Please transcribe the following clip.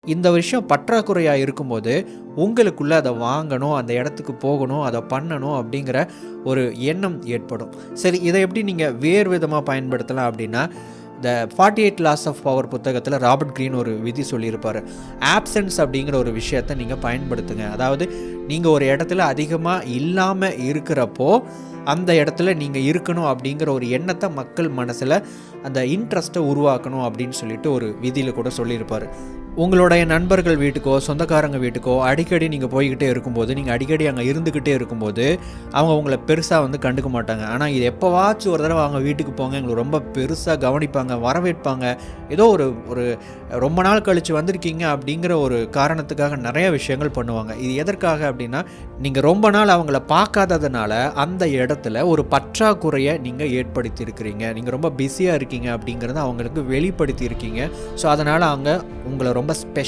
இந்த விஷயம் பற்றாக்குறையாக இருக்கும்போது உங்களுக்குள்ளே அதை வாங்கணும், அந்த இடத்துக்கு போகணும், அதை பண்ணணும் அப்படிங்கிற ஒரு எண்ணம் ஏற்படும். சரி, இதை எப்படி நீங்கள் வேறு விதமாக பயன்படுத்தலாம் அப்படின்னா, இந்த 48 லாஸ் ஆஃப் பவர் புத்தகத்தில் ராபர்ட் கிரீன் ஒரு விதி சொல்லியிருப்பார். ஆப்சன்ஸ் அப்படிங்கிற ஒரு விஷயத்தை நீங்கள் பயன்படுத்துங்க. அதாவது நீங்கள் ஒரு இடத்துல அதிகமாக இல்லாமல் இருக்கிறப்போ அந்த இடத்துல நீங்கள் இருக்கணும் அப்படிங்கிற ஒரு எண்ணத்தை மக்கள் மனசில் அந்த இன்ட்ரெஸ்ட்டை உருவாக்கணும் அப்படின்னு சொல்லிட்டு ஒரு விதியில் கூட சொல்லியிருப்பார். உங்களுடைய நண்பர்கள் வீட்டுக்கோ சொந்தக்காரங்க வீட்டுக்கோ அடிக்கடி நீங்கள் போய்கிட்டே இருக்கும்போது, நீங்கள் அடிக்கடி அங்கே இருந்துக்கிட்டே இருக்கும்போது அவங்க உங்களை பெருசாக கண்டுக்க மாட்டாங்க. ஆனால் இது எப்போவாச்சும் ஒரு தடவை அவங்க வீட்டுக்கு போங்க, எங்களுக்கு ரொம்ப பெருசாக கவனிப்பாங்க, வரவேற்பாங்க. ஏதோ ஒரு ரொம்ப நாள் கழித்து வந்திருக்கீங்க அப்படிங்கிற ஒரு காரணத்துக்காக நிறைய விஷயங்கள் பண்ணுவாங்க. இது எதற்காக அப்படின்னா, நீங்கள் ரொம்ப நாள் அவங்கள பார்க்காததுனால அந்த இடத்துல ஒரு பற்றாக்குறையை நீங்கள் ஏற்படுத்தி இருக்கிறீங்க. நீங்கள் ரொம்ப பிஸியாக இருக்கீங்க அப்படிங்கிறத அவங்களுக்கு வெளிப்படுத்தி இருக்கீங்க. ஸோ அதனால் அவங்க உங்களை ரொம்ப ஸ்பெஷல்